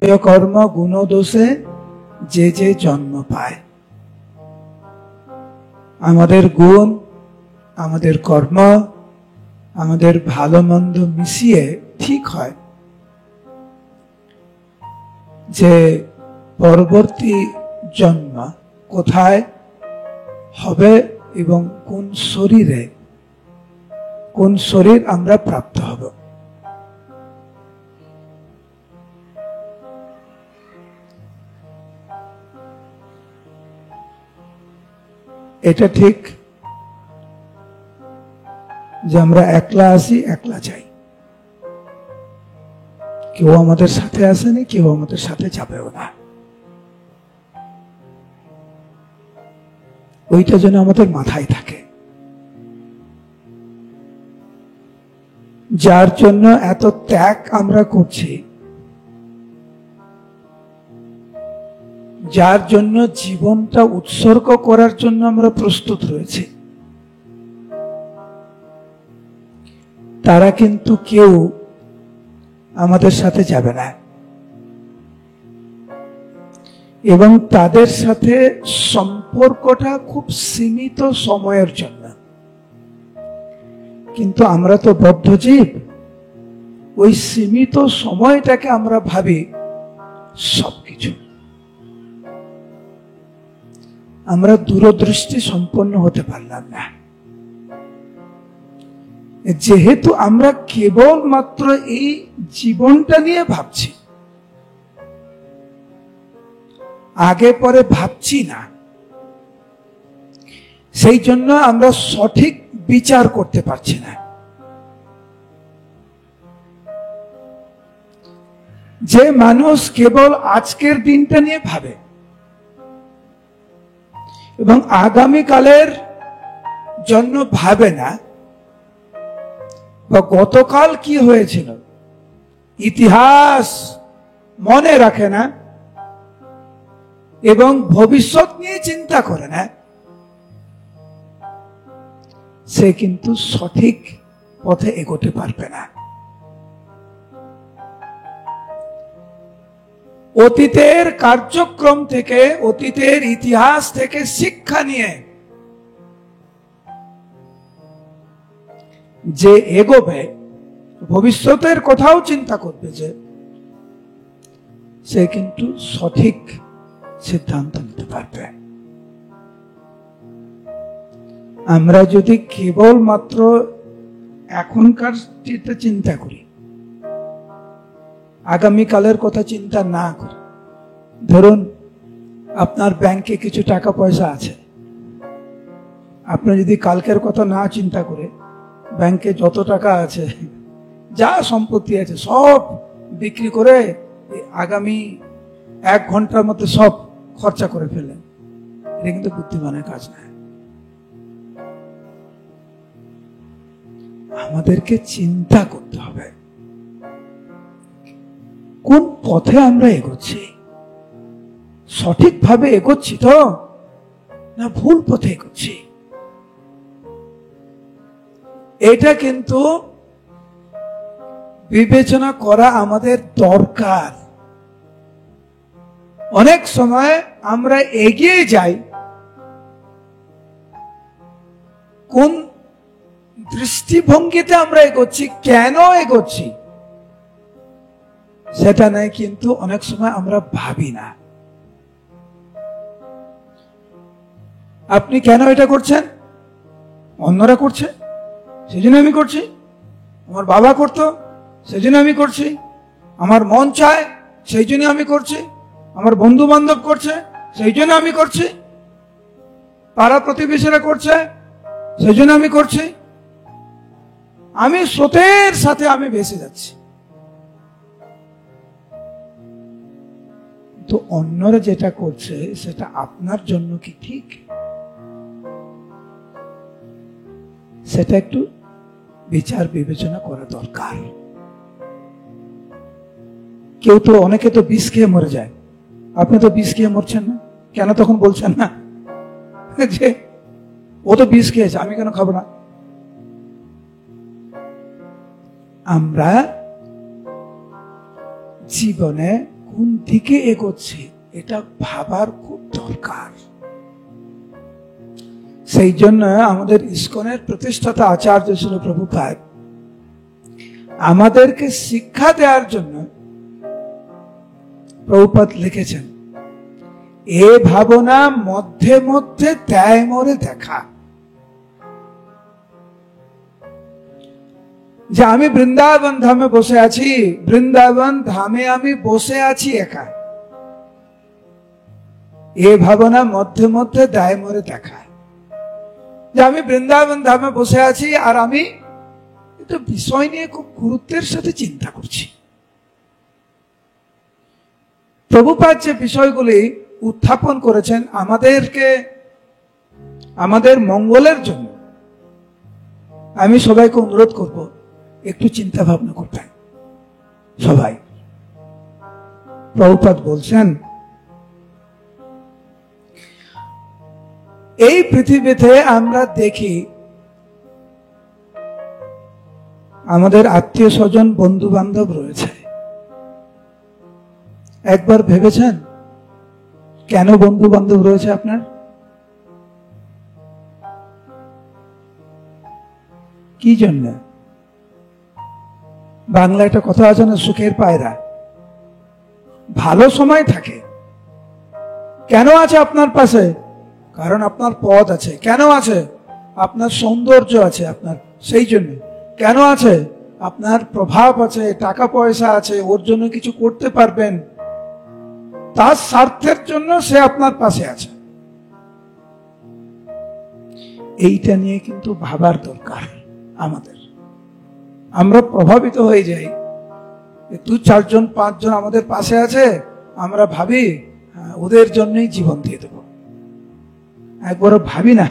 কর্ম গুণ দোষে যে যে জন্ম পায়। আমাদের গুণ, আমাদের কর্ম, আমাদের ভালো মন্দ মিশিয়ে ঠিক হয় যে পরবর্তী জন্ম কোথায় হবে এবং কোন শরীর আমরা প্রাপ্ত হব। এটা ঠিক যে আমরা একলা আসি, একলা যাই, কেউ আমাদের সাথে আসেনি, কেউ আমাদের সাথে যাবেও না। ওইটা যেন আমাদের মাথায় থাকে। যার জন্য এত ত্যাগ আমরা করছি, যার জন্য জীবনটা উৎসর্গ করার জন্য আমরা প্রস্তুত রয়েছি, তারা কিন্তু কেউ আমাদের সাথে যাবে না এবং তাদের সাথে সম্পর্কটা খুব সীমিত সময়ের জন্য। কিন্তু আমরা তো বদ্ধ জীব, ওই সীমিত সময়টাকে আমরা ভাবি সবকিছু। আমরা দূরদৃষ্টি সম্পন্ন হতে পারলাম না, যেহেতু আমরা কেবলমাত্র এই জীবনটা নিয়ে ভাবছি, আগে পরে ভাবছি না। সেই জন্য আমরা সঠিক বিচার করতে পারছি না। যে মানুষ কেবল আজকের দিনটা নিয়ে ভাবে এবং আগামীকালের জন্য ভাবে না, বা গতকাল কি হয়েছিল ইতিহাস মনে রাখে না এবং ভবিষ্যৎ নিয়ে চিন্তা করে না, সে কিন্তু সঠিক পথে এগোতে পারবে না। অতীতের কার্যক্রম থেকে, অতীতের ইতিহাস থেকে শিক্ষা নিয়ে যে এগোবে, ভবিষ্যতের কথাও চিন্তা করবে, যে সে কিন্তু সঠিক সিদ্ধান্ত নিতে পারবে। আমরা যদি কেবলমাত্র এখনকার চিন্তা করি, আগামীকালের কথা চিন্তা না করি, ধরুন আপনার ব্যাংকে কিছু টাকা পয়সা আছে, আপনি যদি কালকের কথা না চিন্তা করে ব্যাংকে যত টাকা আছে, যা সম্পত্তি আছে, সব বিক্রি করে আগামী 1 ঘন্টার মধ্যে সব খরচা করে ফেলেন, এটা কিন্তু বুদ্ধিমানের কাজ না। আমাদেরকে চিন্তা করতে হবে কোন পথে আমরা এগোচ্ছি, সঠিকভাবে এগোচ্ছি তো না ভুল পথে এগোচ্ছি। এটা কিন্তু বিবেচনা করা আমাদের দরকার। অনেক সময় আমরা এগিয়ে যাই কোন দৃষ্টিভঙ্গিতে আমরা এগোচ্ছি, কেন এগোচ্ছি সেটা নয়, কিন্তু অনেক সময় আমরা ভাবি না আপনি কেন এটা করছেন, অন্যরা করছে সেজন্য আমি করছি, আমার বাবা করতো সেজন্য আমি করছি, আমার মন চায় সেই জন্য আমি করছি, আমার বন্ধু বান্ধব করছে সেই জন্য আমি করছি, পাড়া প্রতিবেশীরা করছে সেই জন্য আমি করছি। আমি স্রোতের সাথে আমি ভেসে যাচ্ছি, তো অন্যরা যেটা করছে সেটা আপনার জন্য কি ঠিক, সেটা একটু বিচার বিবেচনা করা দরকার। কেউ তো, অনেকে তো বিষ খেয়ে মরে যায়, আপনি তো বিষ খেয়ে মরছেন না, কেন তখন বলছেন না যে ও তো বিষ খেয়েছে, আমি কেন খাবো না? আমরা জীবনে কোন দিকে এগোচ্ছে এটা ভাবার খুব দরকার। সেই জন্য আমাদের ইসকনের প্রতিষ্ঠাতা আচার্য ছিল প্রভুপাদ আমাদেরকে শিক্ষা দেওয়ার জন্য প্রভুপাদ লিখেছেন, এ ভাবনা মধ্যে মধ্যে ত্যায় মরে দেখা, যে আমি বৃন্দাবন ধামে বসে আছি, বৃন্দাবন ধামে আমি বসে আছি একা, এ ভাবনা মধ্যে মধ্যে দায় মরে দেখা, যে আমি বৃন্দাবন ধামে বসে আছি আর আমি একটা বিষয় নিয়ে খুব গুরুত্বের সাথে চিন্তা করছি। প্রভুপাদ যে বিষয়গুলি উত্থাপন করেছেন আমাদেরকে আমাদের মঙ্গলের জন্য, আমি সবাইকে অনুরোধ করব একটু চিন্তা ভাবনা করবেন সবাই। প্রভুপাদ বলছেন, এই পৃথিবীতে আমরা দেখি আমাদের আত্মীয় স্বজন বন্ধু বান্ধব রয়েছে। একবার ভেবেছেন কেন বন্ধু বান্ধব রয়েছে আপনার? কি জন্য? বাংলা একটা কথা আছে না, সুখের পায়রা, ভালো সময় থাকে। কেন আছে আপনার পাশে? কারণ আপনার পদ আছে। কেন আছে? আপনার সৌন্দর্য আছে আপনার, সেই জন্য। কেন আছে? আপনার প্রভাব আছে, টাকা পয়সা আছে, ওর জন্য কিছু করতে পারবেন, তার স্বার্থের জন্য সে আপনার পাশে আছে। এইটা নিয়ে কিন্তু ভাবার দরকার আমাদের। আমরা প্রভাবিত হয়ে যাই, দু চারজন পাঁচজন আমাদের পাশে আছে, আমরা ভাবি ওদের জন্যই জীবন দিয়ে দেব। একবারও ভাবি না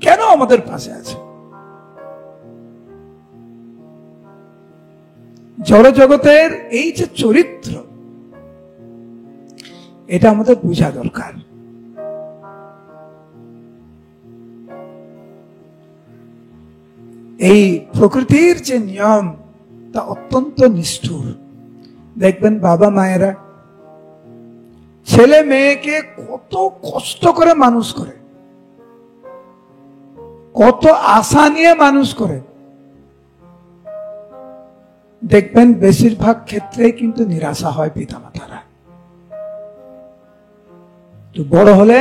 কেন আমাদের পাশে আছে। জড় জগতের এই যে চরিত্র, এটা আমাদের বোঝা দরকার। এই প্রকৃতির যে নিয়ম তা অত্যন্ত নিষ্ঠুর। দেখবেন বাবা মায়েরা ছেলে মেয়েকে কত কষ্ট করে মানুষ করে, কত আশা নিয়ে মানুষ করে। দেখবেন বেশিরভাগ ক্ষেত্রে কিন্তু নিরাশা হয় পিতামাতারা। তো বড় হলে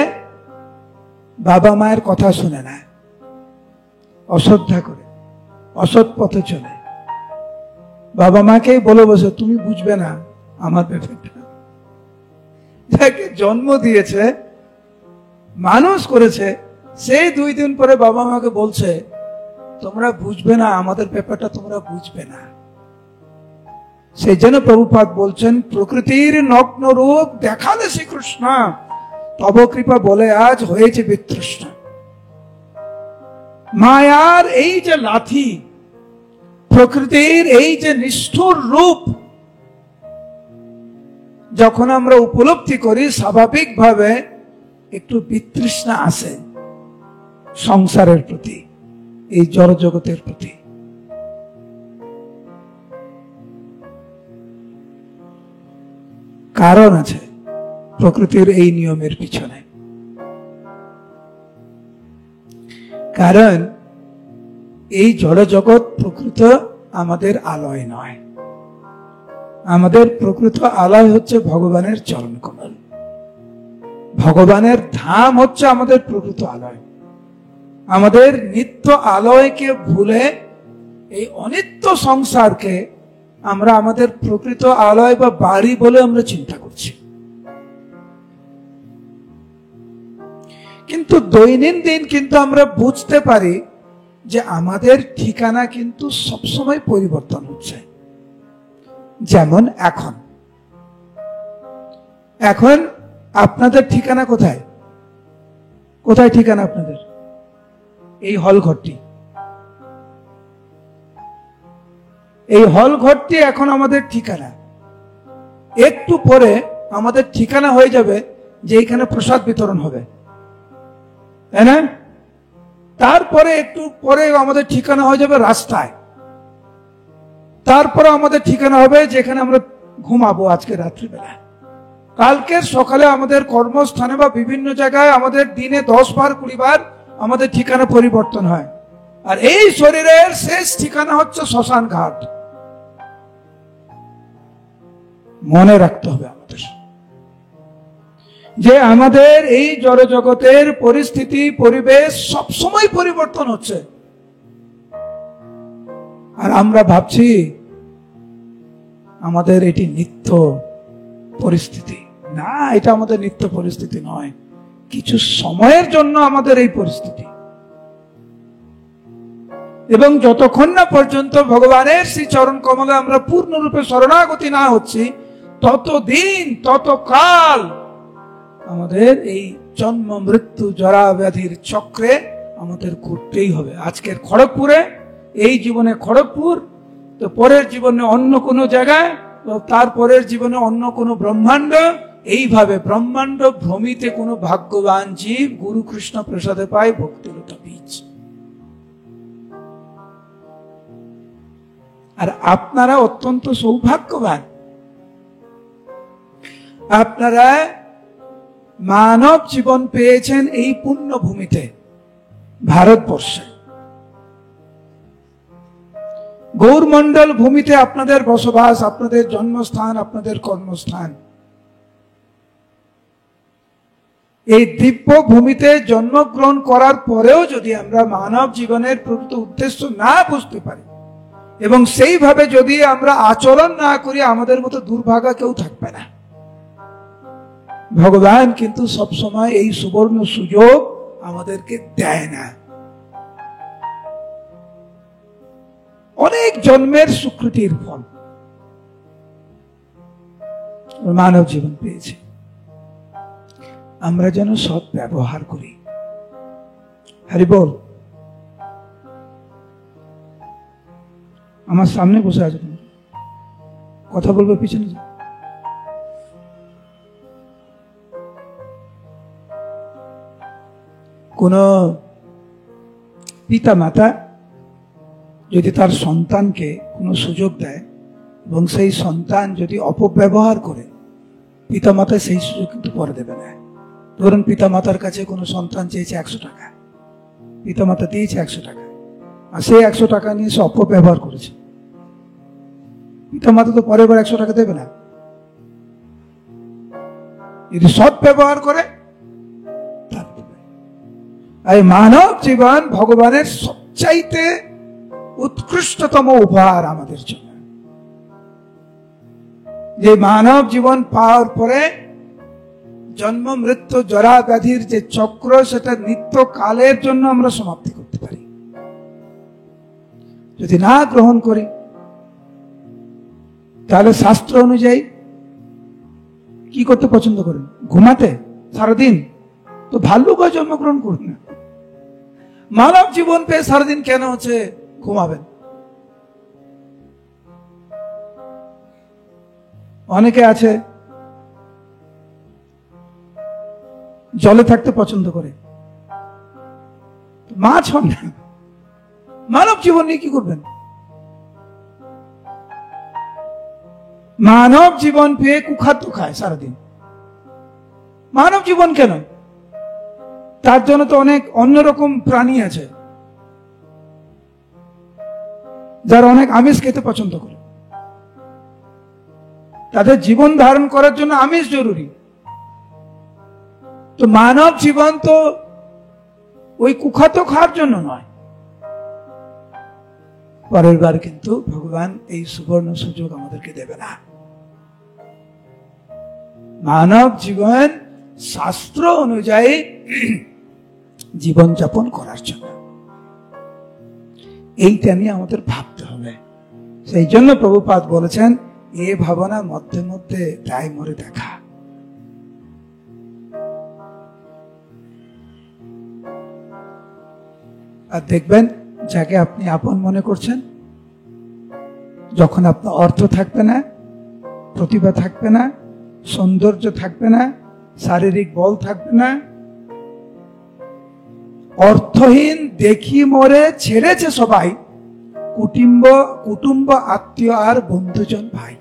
বাবা মায়ের কথা শুনে না, অশ্রদ্ধা করে, অসৎ পথে চলে। বাবা মাকেই বলে বসে, তুমি বুঝবে না আমার ব্যাপারটা। যাকে জন্ম দিয়েছে, মানুষ করেছে, সেই 2 দিন পরে বাবা মাকে বলছে, তোমরা বুঝবে না আমাদের ব্যাপারটা, তোমরা বুঝবে না। সেই জন্য প্রভুপাদ বলছেন, প্রকৃতির নগ্ন রূপ দেখালে শ্রীকৃষ্ণ, তব কৃপা বলে আজ হয়েছে বিতৃষ্ণ। মায়ার এই যে লাথি, প্রকৃতির এই যে নিষ্ঠুর রূপ যখন আমরা উপলব্ধি করি, স্বাভাবিকভাবে একটু বিতৃষ্ণা আসে সংসারের প্রতি, এই জড় জগতের প্রতি। কারণ আছে প্রকৃতির এই নিয়মের পিছনে। কারণ এই জড় জগৎ প্রকৃত আমাদের আলয় নয়। আমাদের প্রকৃত আলয় হচ্ছে ভগবানের চরণ কমল। ভগবানের ধাম হচ্ছে আমাদের প্রকৃত আলয়। আমাদের নিত্য আলয়কে ভুলে এই অনিত্য সংসারকে আমরা আমাদের প্রকৃত আলয় বা বাড়ি বলে আমরা চিন্তা করছি। কিন্তু দৈনন্দিন কিন্তু আমরা বুঝতে পারি যে আমাদের ঠিকানা কিন্তু সবসময় পরিবর্তন হচ্ছে। যেমন এখন আপনাদের ঠিকানা কোথায়? কোথায় ঠিকানা আপনাদের? এই হল ঘরটি। এই হল ঘরটি এখন আমাদের ঠিকানা। একটু পরে আমাদের ঠিকানা হয়ে যাবে যে এখানে প্রসাদ বিতরণ হবে, তাই না? তারপরে একটু পরে আমাদের ঠিকানা হয়ে যাবে রাস্তায়। তারপরে আমাদের ঠিকানা হবে যেখানে আমরা ঘুমাবো আজকে রাত্রিবেলা। কালকের সকালে আমাদের কর্মস্থানে বা বিভিন্ন জায়গায় আমাদের দিনে 10 বার 20 বার আমাদের ঠিকানা পরিবর্তন হয়, আর এই শরীরের শেষ ঠিকানা হচ্ছে শ্মশান ঘাট। মনে রাখতে হবে আমাদের যে আমাদের এই জড় জগতের পরিস্থিতি পরিবেশ সবসময় পরিবর্তন হচ্ছে, আর আমরা ভাবছি আমাদের এটি নিত্য পরিস্থিতি। না, এটা আমাদের নিত্য পরিস্থিতি নয়, কিছু সময়ের জন্য আমাদের এই পরিস্থিতি। এবং যতক্ষণ না পর্যন্ত ভগবানের শ্রী চরণ কমলে আমরা পূর্ণরূপে শরণাগতি না হচ্ছি, ততদিন ততকাল আমাদের এই জন্ম মৃত্যু জরা ব্যাধির চক্রে আমাদের ঘুরতেই হবে। আজকের খড়গপুরে, এই জীবনে খড়গপুর, তো পরের জীবনে অন্য কোনো জায়গায়, তারপরের জীবনে অন্য কোনো ব্রহ্মাণ্ড, এইভাবে ব্রহ্মাণ্ড ভ্রমিতে কোনো ভাগ্যবান জীব গুরু কৃষ্ণ প্রসাদে পায় ভক্তিলতা বীজ। আর আপনারা অত্যন্ত সৌভাগ্যবান, আপনারা মানব জীবন পেয়েছেন এই পুণ্যভূমিতে, ভারতবর্ষে। গৌরমণ্ডল ভূমিতে আপনাদের বসবাস, আপনাদের জন্মস্থান, আপনাদের কর্মস্থান। এই দিব্য ভূমিতে জন্মগ্রহণ করার পরেও যদি আমরা মানব জীবনের প্রকৃত উদ্দেশ্য না বুঝতে পারি এবং সেইভাবে যদি আমরা আচরণ না করি, আমাদের মতো দুর্ভাগা কেউ থাকবে না। ভগবান কিন্তু সবসময় এই সুবর্ণ সুযোগ আমাদেরকে দেয় না। অনেক জন্মের সুকৃতির ফল মানব জীবন পেয়েছে, আমরা যেন সৎ ব্যবহার করি। হরি বল। আমার সামনে বসে আছে, কথা বলবে পিছনে। কোন পিতা মাতা যদি তার সন্তানকে কোনো সুযোগ দেয় এবং সেই সন্তান যদি অপব্যবহার করে, পিতা মাতা সেই সুযোগ কিন্তু পরে দেবে না। ধরুন পিতা মাতার কাছে কোনো সন্তান চেয়েছে 100 টাকা, পিতা মাতা দিয়েছে 100 টাকা, আর সেই 100 টাকা নিয়ে সে অপব্যবহার করেছে, পিতা মাতা তো পরের বার 100 টাকা দেবে না। যদি সৎ ব্যবহার করে, এই মানব জীবন ভগবানের সবচাইতে উৎকৃষ্টতম উপহার আমাদের জন্য। যে মানব জীবন পাওয়ার পরে জন্ম মৃত্যু জরা ব্যাধির যে চক্র, সেটা নিত্য কালের জন্য আমরা সমাপ্তি করতে পারি। যদি না গ্রহণ করি, তাহলে শাস্ত্র অনুযায়ী কি করতে পছন্দ করেন? ঘুমাতে সারাদিন? তো ভাল্লুক হয়ে জন্মগ্রহণ করুন না। মানব জীবন পেয়ে সারাদিন কেন হচ্ছে ঘুমাবেন? অনেকে আছে জলে থাকতে পছন্দ করে, মাছ হন না। মানব জীবন নিয়ে কি করবেন? মানব জীবন পেয়ে কুখাদ্য খায় সারাদিন। মানব জীবন কেন? তার জন্য তো অনেক অন্যরকম প্রাণী আছে যারা অনেক আমিষ খেতে পছন্দ করে। তাদের জীবন ধারণ করার জন্য আমিষ জরুরি। তো মানব জীবন তো ওই কুখাদ্য খাওয়ার জন্য নয়। পরের বার কিন্তু ভগবান এই সুবর্ণ সুযোগ আমাদেরকে দেবে না। মানব জীবন শাস্ত্র অনুযায়ী জীবন যাপন করার জন্য, এইটা নিয়ে আমাদের ভাবতে হবে। সেই জন্য প্রভুপাদ বলেছেন, এ ভাবনা মধ্যে মধ্যে দায় মরে দেখা। আর দেখবেন, যাকে আপনি আপন মনে করছেন, যখন আপনার অর্থ থাকবে না, প্রতিভা থাকবে না, সৌন্দর্য থাকবে না, শারীরিক বল থাকবে না, অর্থহীন দেখি মরে ছেড়েছে সবাই, কুটুম্ব আত্মীয় আর বন্ধুজন ভাই।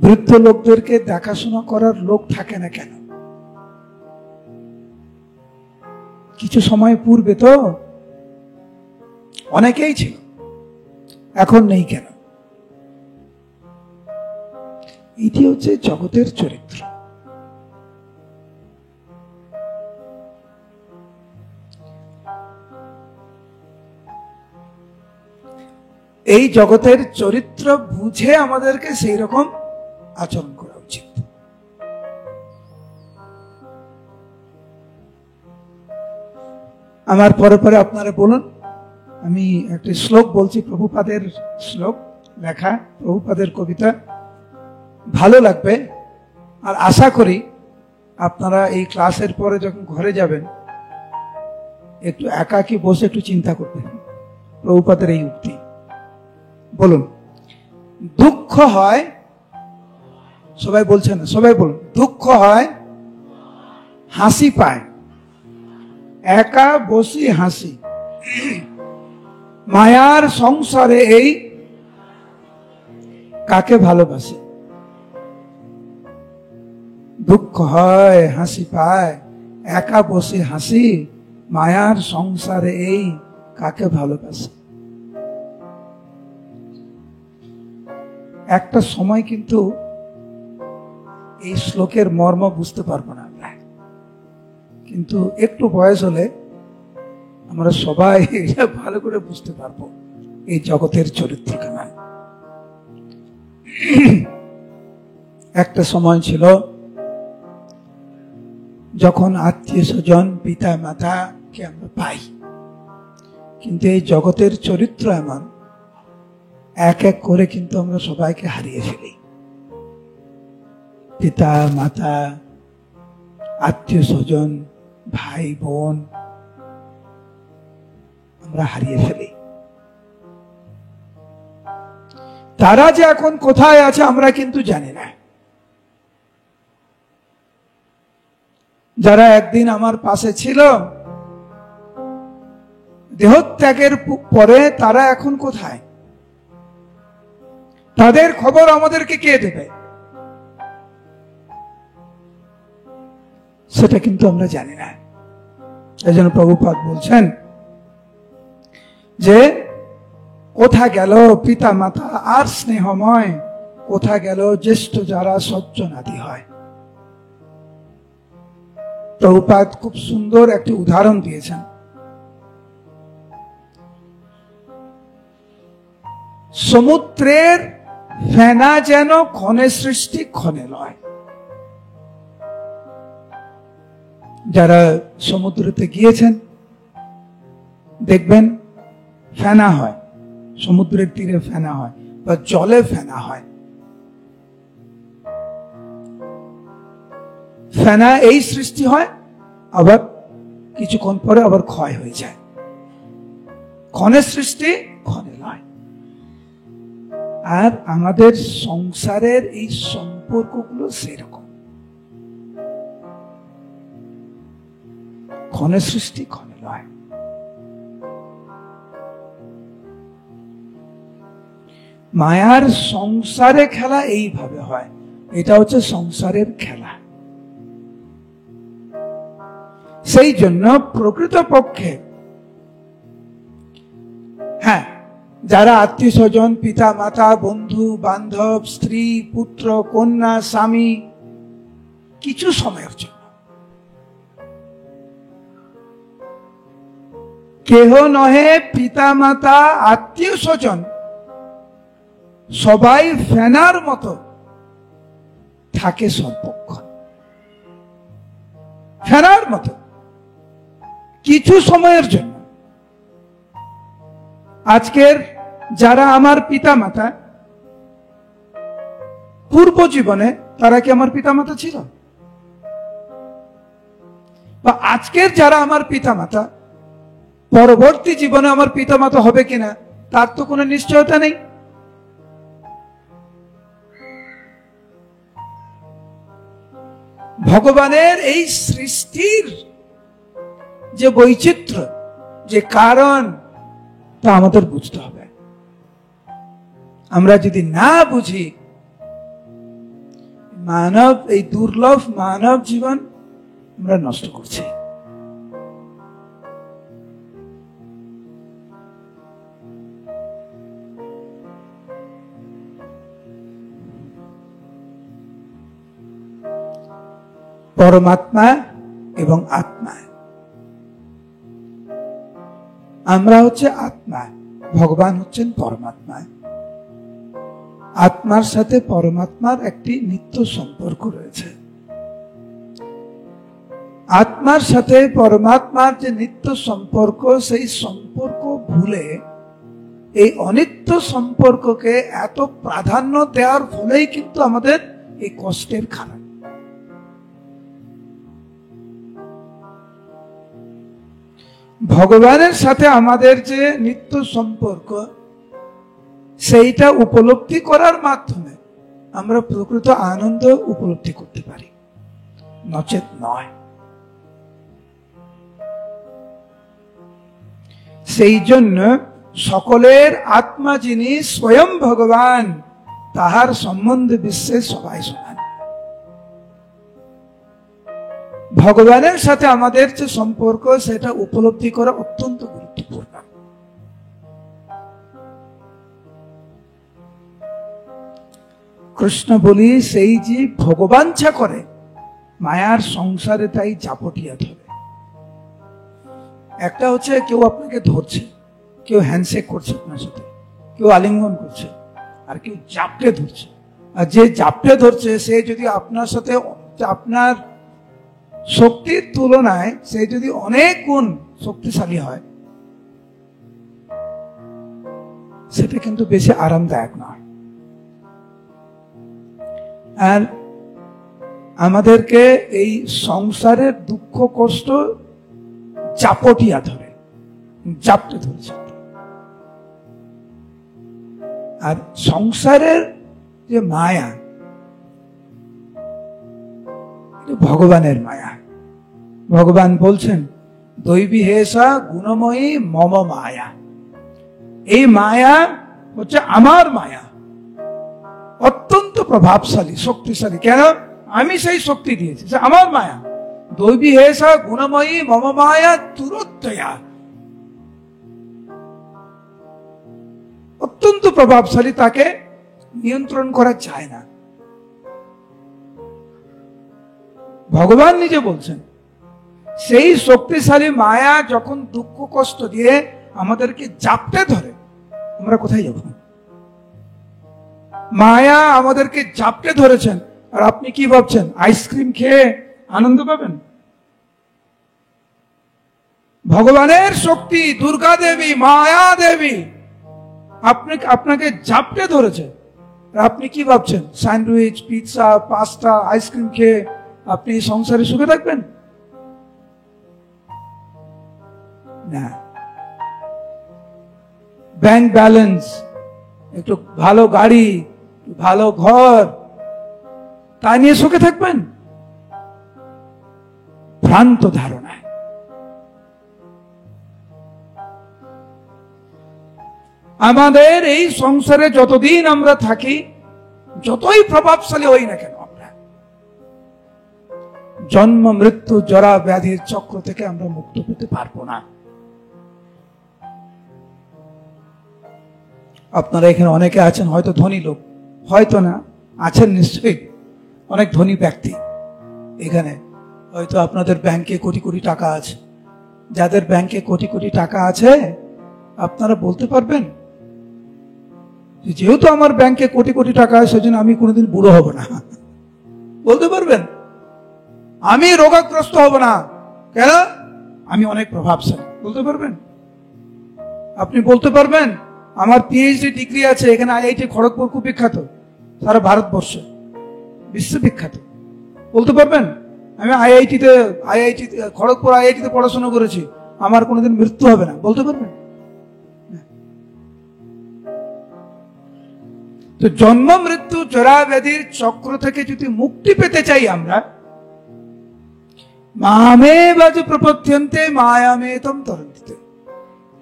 বৃদ্ধ লোকদেরকে দেখাশোনা করার লোক থাকে না কেন? কিছু সময় পূর্বে তো অনেকেই ছিল, এখন নেই কেন? এটি হচ্ছে জগতের চরিত্র। এই জগতের চরিত্র বুঝে আমাদেরকে সেই রকম আচরণ করা উচিত। আমার পরে পরে আপনারা বলুন। আমি একটা শ্লোক বলছি, প্রভুপাদের শ্লোক লেখা, প্রভুপাদের কবিতা, ভালো লাগবে। আর আশা করি আপনারা এই ক্লাসের পরে যখন ঘরে যাবেন একটু একাকী বসে একটু চিন্তা করবেন প্রভুপাদের এই উক্তি। বলুন, দুঃখ হয়, সবাই বলছেন না, সবাই বলুন, দুঃখ হয় হাসি পায়, একা বসি হাসি, মায়ার সংসারে এই কাকে ভালোবাসে। দুঃখ হয় হাসি পায়, একা বসে হাসি, মায়ার সংসারে এই কাকে ভালোবাসে। একটা সময় কিন্তু এই শ্লোকের মর্ম বুঝতে পারবো না আমরা, কিন্তু একটু বয়স হলে আমরা সবাই এটা ভালো করে বুঝতে পারবো এই জগতের চরিত্র কেমন। একটা সময় ছিল যখন আত্মীয় স্বজন, পিতা মাতাকে আমরা পাই, কিন্তু এই জগতের চরিত্র এমন, এক এক করে কিন্তু আমরা সবাইকে হারিয়ে ফেলি। পিতা মাতা, আত্মীয় স্বজন, ভাই বোন আমরা হারিয়ে ফেলি। তারা যে এখন কোথায় আছে আমরা কিন্তু জানি না। যারা একদিন আমার পাশে ছিল, দেহত্যাগের পরে তারা এখন কোথায়, তাদের খবর আমাদেরকে কে দেবে সেটা কিন্তু আমরা জানি না। এই জন্য প্রভুপাদ বলছেন যে কোথা গেল পিতা মাতা আর স্নেহময়, কোথা গেল জ্যেষ্ঠ যারা সজ্জনাদি হয়। প্রভুপাদ খুব সুন্দর একটি উদাহরণ দিয়েছেন। সমুদ্রের ফেনা যেন ক্ষণে সৃষ্টি ক্ষণে লয়। যারা সমুদ্রতে গিয়েছেন দেখবেন ফেনা হয়, সমুদ্রের তীরে ফেনা হয় বা জলে ফেনা হয়। ফেনা এই সৃষ্টি হয়, আবার কিছুক্ষণ পরে আবার ক্ষয় হয়ে যায়। ক্ষণে সৃষ্টি ক্ষণে লয়। আর আমাদের সংসারের এই সম্পর্কগুলো সেরকম, ক্ষণে সৃষ্টি ক্ষণে লয়। মায়ার সংসারে খেলা এইভাবে হয়, এটা হচ্ছে সংসারের খেলা। সেই জন্য প্রকৃতপক্ষে হ্যাঁ, যারা আত্মীয় স্বজন, পিতা মাতা, বন্ধু বান্ধব, স্ত্রী পুত্র কন্যা স্বামী, কিছু সময়ের জন্য, কেহ নহে পিতা মাতা আত্মীয় স্বজন সবাই ফেনার মতো থাকে সর্বক্ষণ। ফেনার মতো কিছু সময়ের জন্য। আজকের যারা আমার পিতা মাতা, পূর্ব জীবনে তারা কি আমার পিতা মাতা ছিল? বা আজকের যারা আমার পিতা মাতা পরবর্তী জীবনে আমার পিতা মাতা হবে কিনা তার তো কোনো নিশ্চয়তা নেই। ভগবানের এই সৃষ্টির যে বৈচিত্র্য, যে কারণ, তা আমাদের বুঝতে হবে। আমরা যদি না বুঝি মানব, এই দুর্লভ মানব জীবন আমরা নষ্ট করছি। পরমাত্মা এবং আত্মা, আমরা হচ্ছে আত্মা, ভগবান হচ্ছেন পরমাত্মা। আত্মার সাথে পরমাত্মার একটি নিত্য সম্পর্ক রয়েছে। আত্মার সাথে পরমাত্মার যে নিত্য সম্পর্ক, সেই সম্পর্ক ভুলে এই অনিত্য সম্পর্ককে এত প্রাধান্য দেওয়ার ফলেই কিন্তু আমাদের এই কষ্টের কারণ। ভগবানের সাথে আমাদের যে নিত্য সম্পর্ক, সেইটা উপলব্ধি করার মাধ্যমে আমরা প্রকৃত আনন্দ উপলব্ধি করতে পারি, নচেত নয়। সেই জন্য সকলের আত্মা যিনি স্বয়ং ভগবান, তাহার সম্বন্ধে বিশ্বে সবাই সমান। ভগবানের সাথে আমাদের যে সম্পর্ক, সেটা উপলব্ধি করা অত্যন্ত গুরুত্বপূর্ণ। কৃষ্ণ বলি, সেই যে ভগবাঞ্ছা করে মায়ার সংসারে তাই জাপটিয়া ধরে। একটা হচ্ছে কেউ আপনাকে ধরছে, কেউ হ্যান্ডশেক করছে আপনার সাথে, কেউ আলিঙ্গন করছে, আর কেউ জাপটে ধরছে। আর যে জাপটে ধরছে সে যদি আপনার সাথে, আপনার শক্তির তুলনায় সে যদি অনেক গুণ শক্তিশালী হয়, সেটা কিন্তু বেশি আরামদায়ক নয়। আর আমাদেরকে এই সংসারের দুঃখ কষ্ট চাপটিয়া ধরে, জাপটে ধরছে। আর সংসারের যে মায়া, ভগবানের মায়া। ভগবান বলছেন, দৈবী হেসা গুণময়ী মম মায়া। এই মায়া হচ্ছে আমার মায়া, অত্যন্ত প্রভাবশালী, শক্তিশালী। কেন? আমি সেই শক্তি দিয়েছি, আমার মায়া। দৈবী হেসা গুণময়ী মম মায়া তুরত্যয়া। অত্যন্ত প্রভাবশালী, তাকে নিয়ন্ত্রণ করা যায় না। ভগবান নিজে বলছেন, সেই শক্তিশালী মায়া যখন দুঃখ কষ্ট দিয়ে আমাদেরকে জাপটে ধরে, আমরা কোথায় যাব? মায়া আমাদেরকে জাপটে ধরেছেন, আর আপনি কি ভাবছেন আইসক্রিম খেয়ে আনন্দ পাবেন? ভগবানের শক্তি, দুর্গা দেবী, মায়া দেবী আপনাকে জাপটে ধরেছে, আর আপনি কি ভাবছেন স্যান্ডউইচ, পিৎজা, পাস্তা, আইসক্রিম খেয়ে আপনি সংসারে সুখে থাকবেন? না। ব্যাংক ব্যালেন্স, একটু ভালো গাড়ি, ভালো ঘর, তা নিয়ে সুখে থাকবেন? ভ্রান্ত ধারণায়। আমাদের এই সংসারে যতদিন আমরা থাকি, যতই প্রভাবশালী হই না কেন, আমরা জন্ম মৃত্যু জরা ব্যাধির চক্র থেকে আমরা মুক্ত পেতে পারবো না। আপনারা এখানে অনেকে আছেন হয়তো ধনী লোক, হয়তো না, আছেন নিশ্চয়ই অনেক ধনী ব্যক্তি এখানে। হয়তো আপনাদের ব্যাংকে কোটি কোটি টাকা আছে। যাদের ব্যাংকে কোটি কোটি টাকা আছে, আপনারা বলতে পারবেন যেহেতু আমার ব্যাংকে কোটি কোটি টাকা আছে, সেজন্য আমি কোনোদিন বুড়ো হব না? বলতে পারবেন? আমি রোগাগ্রস্ত হব না, কেন? আমি অনেক প্রভাবশালী। বলতে পারবেন? আপনি বলতে পারবেন আমার পিএইচডি ডিগ্রি আছে, এখানে আইআইটি খড়গপুর খুব বিখ্যাত, সারা ভারতবর্ষে বিশ্ববিখ্যাত। বলতে পারবেন আমি আইআইটি খড়গপুর আইআইটিতে পড়াশোনা করেছি, আমার কোনোদিন মৃত্যু হবে না? বলতে পারবেন? তো জন্ম মৃত্যু জরা ব্যাধির চক্র থেকে যদি মুক্তি পেতে চাই আমরা, মামেবাজ প্রপদ্যন্তে মায়ামেতম তরন্তিতে,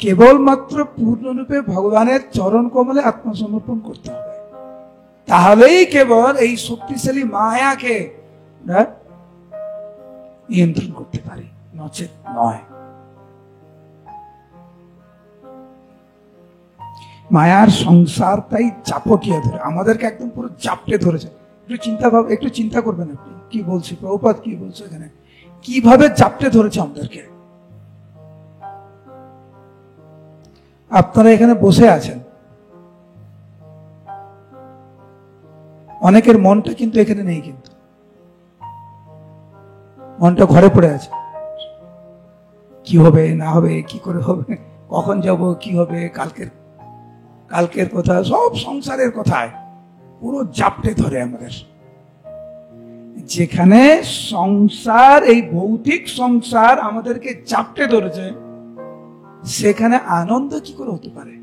কেবলমাত্র পূর্ণরূপে ভগবানের চরণ কমলে আত্মসমর্পণ করতে হবে। তাহলেই কেবল এই শক্তিশালী মায়াকে নিয়ন্ত্রণ করতে পারি, নচেত নয়। মায়ার সংসার তাই চাপটিয়ে ধরে, আমাদেরকে একদম পুরো চাপটে ধরেছে। একটু চিন্তা করবেন আপনি কি বলছি, প্রভুপাদ কি বলছে এখানে, কিভাবে চাপটে ধরেছে আমাদেরকে। আপনারা এখানে বসে আছেন, অনেকের মনটা কিন্তু এখানে নেই, কিন্তু মনটা ঘরে পড়ে আছে। কি হবে না হবে, কি করে হবে, কখন যাব, কি হবে, কালকের কথা, সব সংসারের কথায় পুরো জাপটে ধরে আমাদের। যেখানে সংসার, এই ভৌতিক সংসার আমাদেরকে জাপটে ধরেছে, সেখানে আনন্দ কি করে হতে পারে?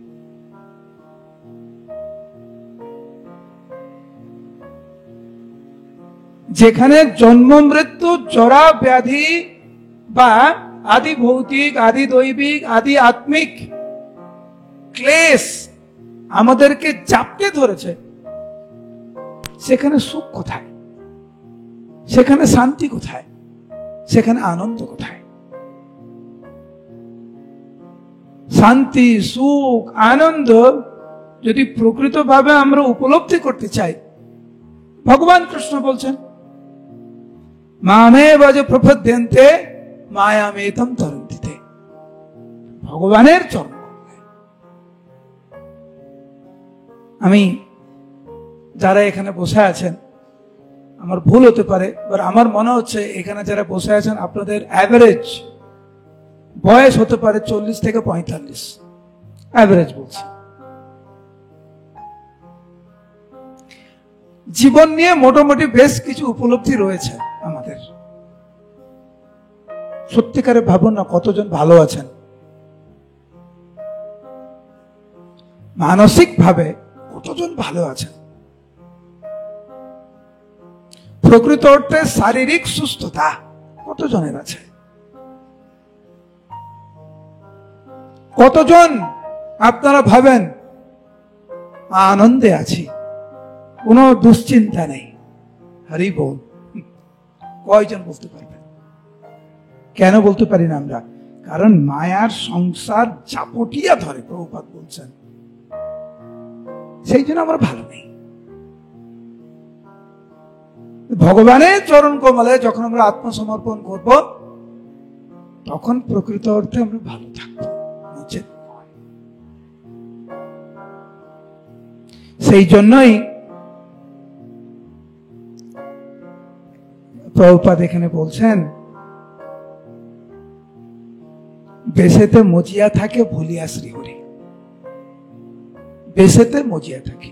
যেখানে জন্ম মৃত্যু, জরা ব্যাধি বা আদি ভৌতিক, আদি দৈবিক, আদি আত্মিক ক্লেশ আমাদেরকে জাপটে ধরেছে, সেখানে সুখ কোথায়, সেখানে শান্তি কোথায়, সেখানে আনন্দ কোথায়? শান্তি, সুখ, আনন্দ যদি প্রকৃতভাবে আমরা উপলব্ধি করতে চাই, ভগবান কৃষ্ণ বলছেন মামেব যে প্রপদ্যন্তে মায়ামেতম তরন্তিতে, ভগবানের চরণ। আমি, যারা এখানে বসে আছেন, আমার ভুল হতে পারে, আমার মনে হচ্ছে এখানে যারা বসে আছেন আপনাদের অ্যাভারেজ বয়স হতে পারে 40 থেকে 45, অ্যাভারেজ বলছি। জীবন নিয়ে মোটামুটি বেশ কিছু উপলব্ধি রয়েছে আমাদের। সত্যিকারে ভাবুন না, কতজন ভালো আছেন মানসিক ভাবে, কতজন ভালো আছেন? প্রকৃত অর্থে শারীরিক সুস্থতা কতজনের আছে? কতজন আপনারা ভাবেন আনন্দে আছি, কোনো দুশ্চিন্তা নেই? হরি বল। কয়জন বলতে পারবেন? কেন বলতে পারি না আমরা? কারণ মায়ার সংসার চাপটিয়া ধরে, প্রভুপাদ বলছেন, সেই জন্য আমরা ভালো নেই। ভগবানের চরণ কমলে যখন আমরা আত্মসমর্পণ করব, তখন প্রকৃত অর্থে আমরা ভালো থাকবো। সেই জন্যই প্রভুপাদ এখানে বলছেন, বেশেতে মজিয়া থাকে ভুলিয়া শ্রীহরি। বেশেতে মজিয়া থাকে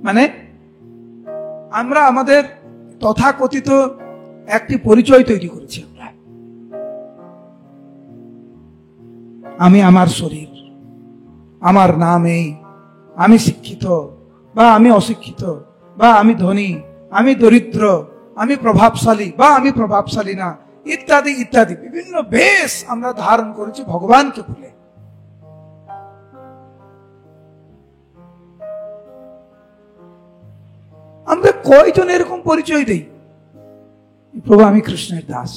মানে আমরা আমাদের তথাকথিত একটি পরিচয় তৈরি করেছি। আমি আমার শরীর, আমার নাম এই, আমি শিক্ষিত বা আমি অশিক্ষিত, বা আমি ধনী, আমি দরিদ্র, আমি প্রভাবশালী বা আমি প্রভাবশালী না, ইত্যাদি ইত্যাদি বিভিন্ন বেশ আমরা ধারণ করেছি ভগবানকে ভুলে। আমরা কয়জন এরকম পরিচয় দেই, প্রভু আমি কৃষ্ণের দাস?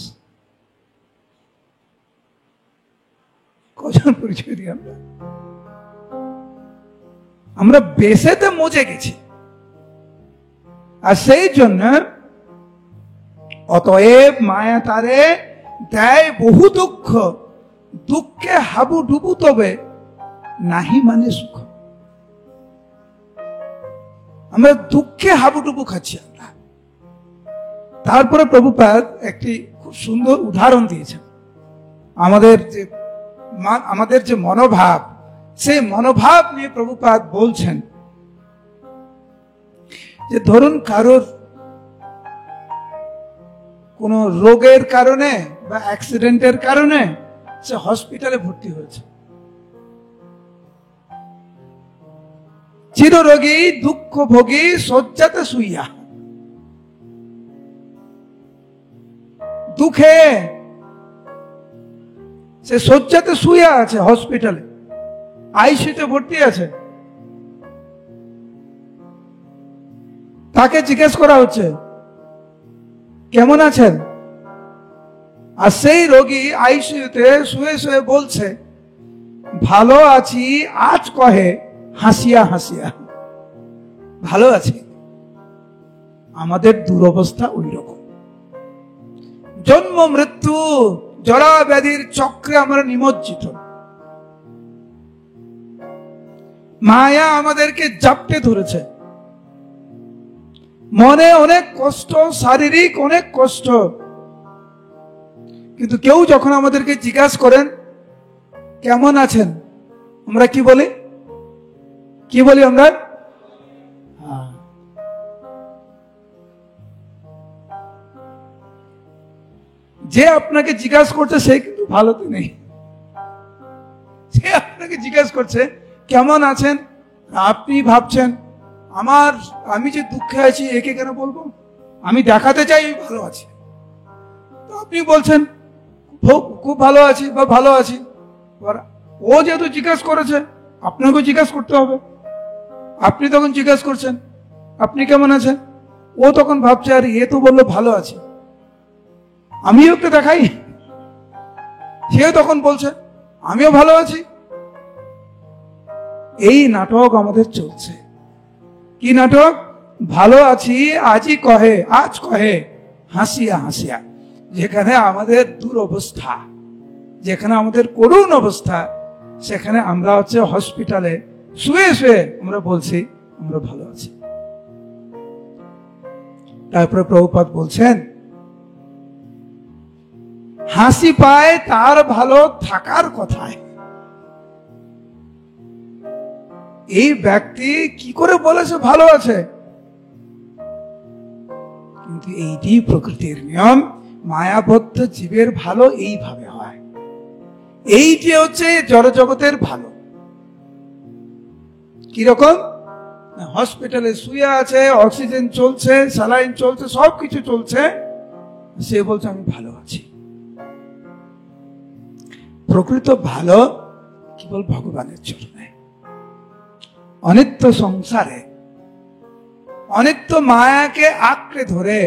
কয়জন পরিচয় দিই আমরা? আমরা বেশেতে মজে গেছি। আর সেই জন্য অতএব মায়া তারে দেয় বহু দুঃখ, দুঃখে হাবু ডুবু তবে নাহি মানে সুখ। আমরা দুঃখে হাবুডুবু খাচ্ছি আমরা। তারপরে প্রভুপাদ একটি খুব সুন্দর উদাহরণ দিয়েছেন। আমাদের যে মনোভাব, সেই মনোভাব নিয়ে প্রভুপাদ বলছেন যে ধরুন কারোর কোন রোগের কারণে বা অ্যাক্সিডেন্টের কারণে সে হসপিটালে ভর্তি হয়েছে। চিররোগী দুঃখ ভোগী শয্যাতে শুইয়া, দুঃখে সে শয্যাতে শুয়ে আছে, হসপিটালে আইসিইউতে ভর্তি আছে। তাকে জিজ্ঞেস করা হচ্ছে কেমন আছেন, আর সেই রোগী আইসিইউতে শুয়ে শুয়ে বলছে ভালো আছি, আজ কহে হাসিয়া হাসিয়া। ভালো আছি। আমাদের দুরবস্থা ওই রকম। জন্ম মৃত্যু জরা ব্যাধির চক্রে আমরা নিমজ্জিত। মায়া আমাদেরকে জাপটে ধরেছে। মনে অনেক কষ্ট, শারীরিক অনেক কষ্ট, কিন্তু কেউ যখন আমাদেরকে জিজ্ঞাসা করেন কেমন আছেন, আমরা কি বলি? কি বলি আমরা? যে আপনাকে জিজ্ঞাসা করছে সে কিন্তু ভালোতে নেই। সে আপনাকে জিজ্ঞাসা করছে কেমন আছেন, আপনি ভাবছেন আমি যে দুঃখে আছি একে কেন বলবো, আমি দেখাতে চাই আমি ভালো আছি। তো আপনি বলছেন খুব ভালো আছি বা ভালো আছি। ও যেহেতু জিজ্ঞাসা করেছে আপনাকেও জিজ্ঞাসা করতে হবে। আপনি তখন জিজ্ঞাসা করছেন আপনি কেমন আছেন, ও তখন ভাবছে আর এ তো বললো ভালো আছে, আমিও একটু দেখাই। সেও তখন বলছে আমিও ভালো আছি। এই নাটক আমাদের চলছে। কি নাটক? ভালো আছি আজই কহে, আজ কহে হাসিয়া হাসিয়া। যেখানে আমাদের দুরবস্থা, যেখানে আমাদের করুণ অবস্থা, সেখানে আমরা হচ্ছে হসপিটালে শুয়ে শুয়ে আমরা বলছি আমরা ভালো আছি। তারপরে প্রভুপাদ বলছেন হাসি পায় তার ভালো থাকার কথায়। এই ব্যক্তি কি করে বলেছে ভালো আছে? কিন্তু এইটি প্রকৃতির নিয়ম। মায়াবদ্ধ জীবের ভালো এইভাবে হয়। এইটি হচ্ছে জড়জগতের ভালো। কিরকম? হসপিটালে শুয়ে আছে, অক্সিজেন চলছে, স্যালাইন চলছে, সবকিছু চলছে, সে বলছে আমি ভালো আছি। প্রকৃত ভালো কেবল ভগবানের চরণে। অনিত্য সংসারে, অনিত্য মায়াকে আঁকড়ে ধরে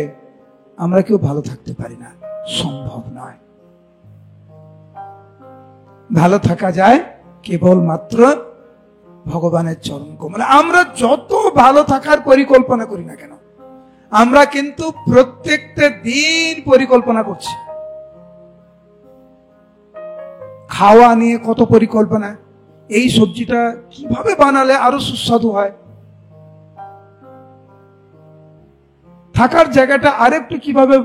আমরা কেউ ভালো থাকতে পারি না, সম্ভব নয়। ভালো থাকা যায় কেবল মাত্র ভগবানের চরণ কমলে। আমরা যত ভালো থাকার পরিকল্পনা করি না কেন, আমরা কিন্তু প্রত্যেকটা দিন পরিকল্পনা করছি। খাওয়া নিয়ে কত পরিকল্পনা, এই সবজিটা কিভাবে বানালে আরো সুস্বাদু হয়, থাকার জায়গাটা আরেকটু কিভাবে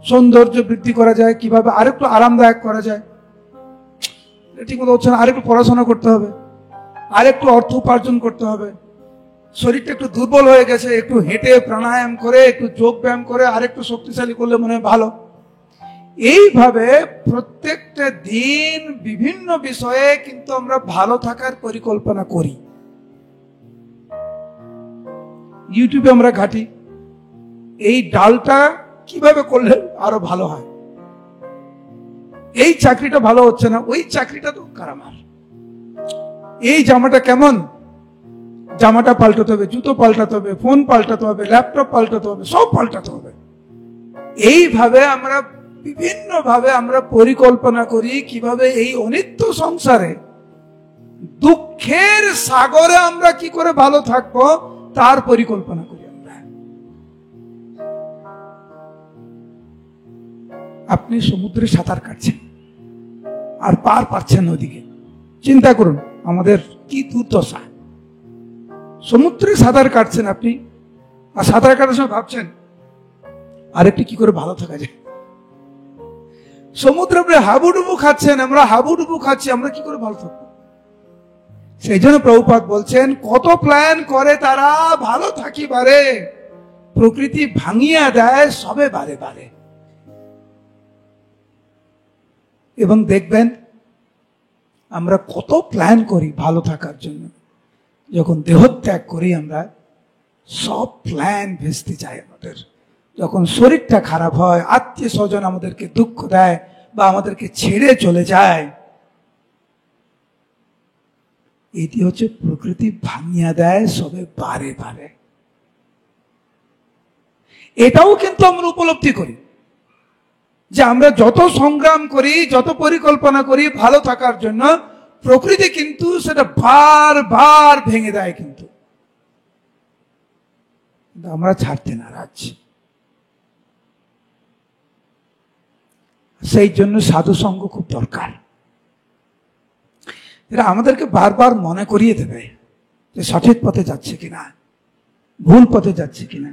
সৌন্দর্য বৃদ্ধি করা যায়, কিভাবে আরেকটু আরামদায়ক করা যায়, ঠিক মতো হচ্ছে না, আরেকটু পড়াশোনা করতে হবে, আরেকটু অর্থ উপার্জন করতে হবে, শরীরটা একটু দুর্বল হয়ে গেছে, একটু হেঁটে প্রাণায়াম করে, একটু যোগ ব্যায়াম করে আরেকটু শক্তিশালী করলে মনে হয় ভালো। এইভাবে প্রত্যেকটা দিন বিভিন্ন বিষয়ে কিন্তু আমরা ভালো থাকার পরিকল্পনা করি। ইউটিউবে আমরা ঘাটি এই ডালটা কিভাবে করলে আরো ভালো হয়, এই চাকরিটা ভালো হচ্ছে না, ওই চাকরিটা দরকার আমার, এই জামাটা কেমন, জামাটা পাল্টাতে হবে, জুতো পাল্টাতে হবে, ফোন পাল্টাতে হবে, ল্যাপটপ পাল্টাতে হবে, সব পাল্টাতে হবে। এইভাবে আমরা বিভিন্ন ভাবে আমরা পরিকল্পনা করি কিভাবে এই অনিত্য সংসারে দুঃখের সাগরে আমরা কি করে ভালো থাকবো তার পরিকল্পনা করি আমরা। আপনি সমুদ্রে সাঁতার কাটছেন আর পার পাচ্ছেন ওদিকে, চিন্তা করুন আমাদের কি দুর্দশা। সমুদ্রে সাঁতার কাটছেন আপনি, আর সাঁতার কাটার সময় ভাবছেন আরেকটি কি করে ভালো থাকা যায়। সমুদ্রে আপনি হাবুডুবু খাচ্ছেন, আমরা হাবুডুবু খাচ্ছি, আমরা কি করে ভালো থাকবো। সেই জন্য প্রভুপাদ বলছেন কত প্ল্যান করে তারা ভালো থাকিবারে, প্রকৃতি ভাঙিয়া দেয় সবে বারে বারে। এবং দেখবেন আমরা কত প্ল্যান করি ভালো থাকার জন্য, যখন দেহত্যাগ করি আমরা সব প্ল্যান ভেস্তে যায় আমাদের। যখন শরীরটা খারাপ হয়, আত্মীয় স্বজন আমাদেরকে দুঃখ দেয় বা আমাদেরকে ছেড়ে চলে যায়, এটি হচ্ছে প্রকৃতি ভাঙিয়া দেয় সবে বারে বারে। এটাও কিন্তু আমরা উপলব্ধি করি যে আমরা যত সংগ্রাম করি, যত পরিকল্পনা করি ভালো থাকার জন্য, প্রকৃতি কিন্তু সেটা বারবার ভেঙে দেয়। কিন্তু আমরা ছাড়তে নারাজ। সেই জন্য সাধু সঙ্গ খুব দরকার। এরা আমাদেরকে বারবার মনে করিয়ে দেবে যে সঠিক পথে যাচ্ছে কিনা, ভুল পথে যাচ্ছে কিনা।